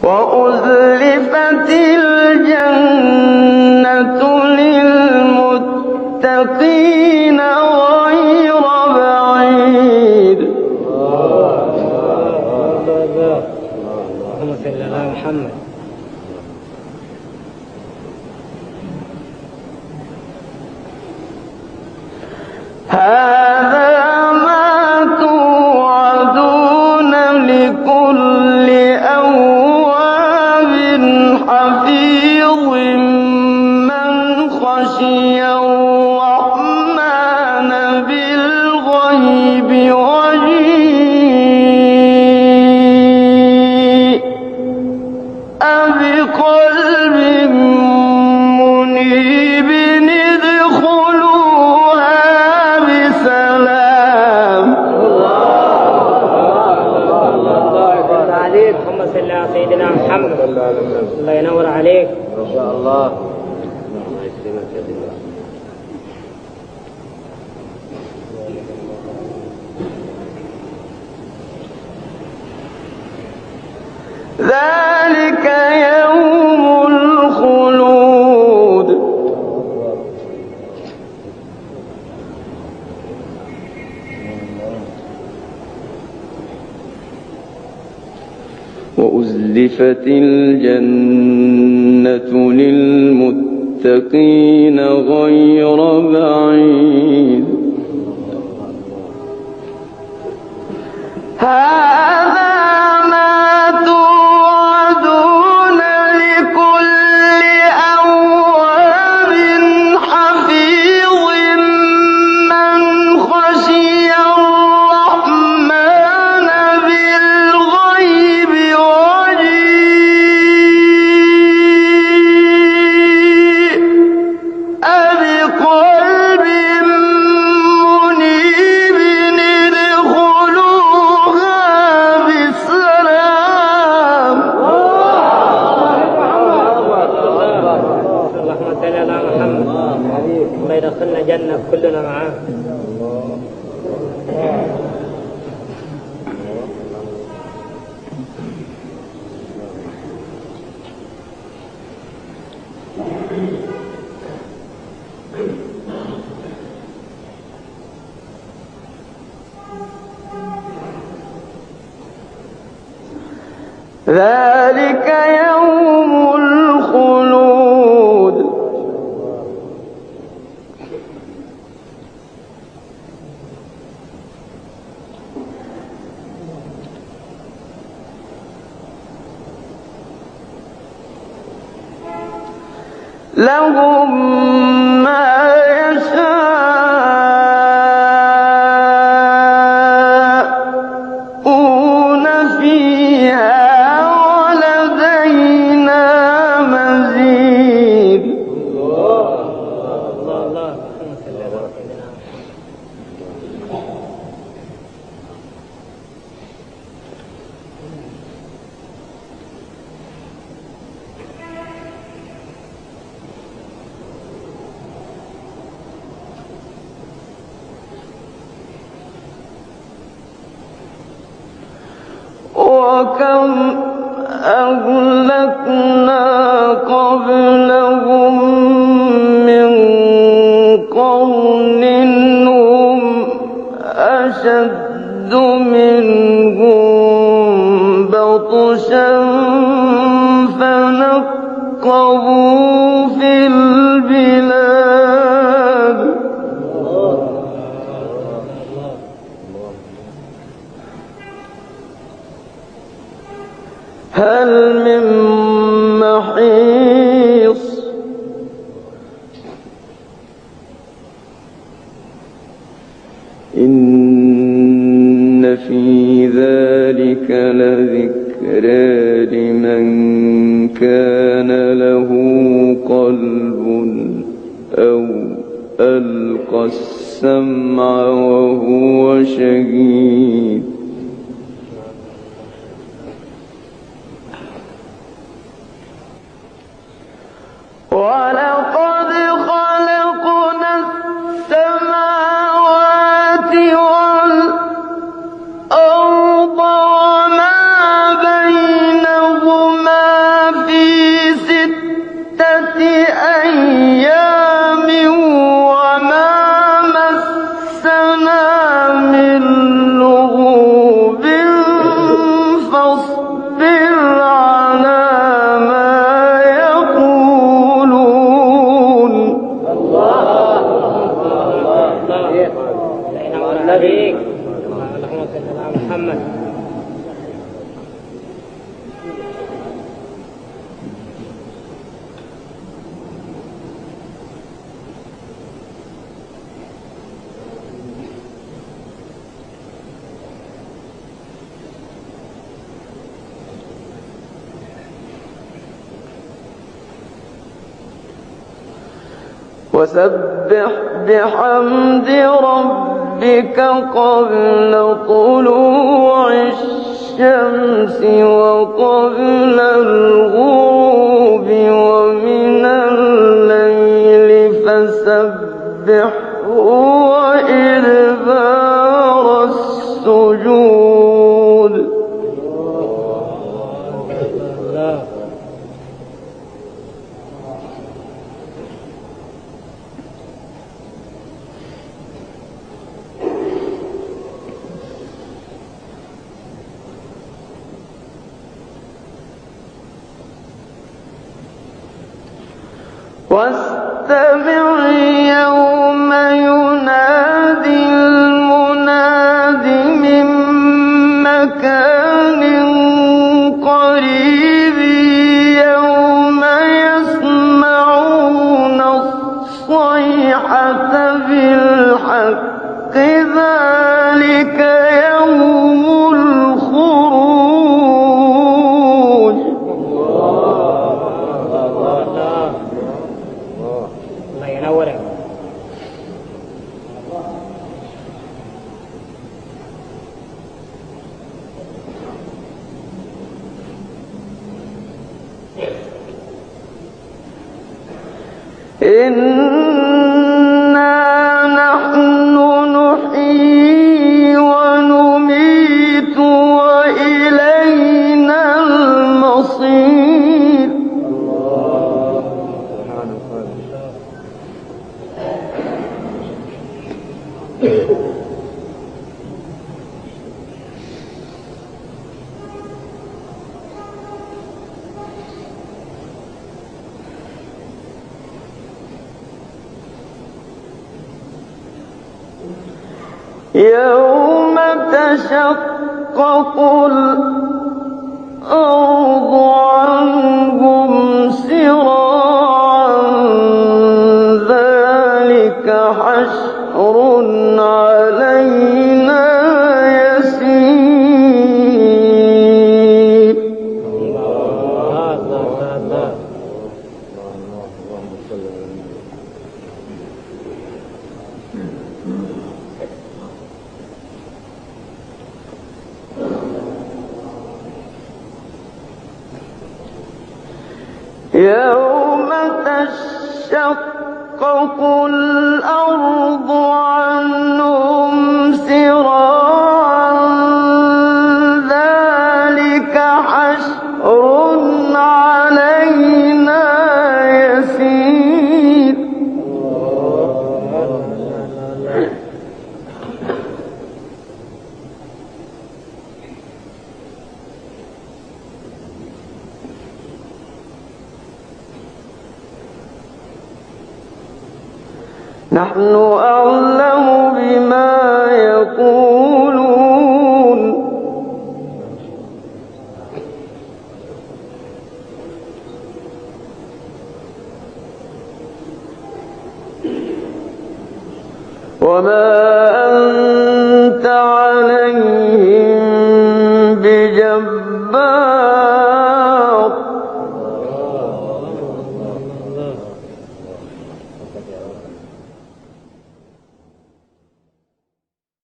وأزلفت الجنة للمتقين غير بعيد. اللهم صل على محمد. هذا ما توعدون لكل أواب حفيظ من خشي الرحمن بالغيب وجيء بقلب منيب ادخلوها بسلام. الله عليك. اللهم صل على سيدنا محمد. الله ينور عليك ما شاء الله. ذلك يوم الخلود. وأزلفت الجنة للمتقين غير بعيد. هذا ما توعدون لكل أواب حفيظ من خشي الرحمن بالغيب وجيء بقلب منيب ادخلوها بسلام. اللهم صل على محمد. الله يدخلنا جنة كلنا معاه. ذلك يوم الخلود. لهم ما يشاءون فيها ولدينا مزيد. الله اللهم صل على سيدنا محمد. وكم أهلكنا قبلهم من قرن هم أشد منهم بطشا فنقبوا في البلاد. هل من محيص. إن في ذلك لذكرى لمن كان له قلب أو ألقى السمع وهو شهيد. ولقد خلقنا السماوات والأرض وما بينهما وسبح بحمد ربك قبل طلوع الشمس وقبل الغروب ومن الليل فسبحه وإدبار السجود. واستمع يوم ينادي المناد من مكان قريب يوم يسمعون الصيحة بالحق ذلك يوم الخروج. الله ينورك. إنا نحن نحيي ونميت وإلينا المصير. يوم تشقق الأرض عنهم سراعا ذلك حشر علينا يسير. يوم تشقق الأرض عنهم سراعا ذلك حشر علينا يسير. نحن أعلم بما يقولون وما أنت عليهم بجبار.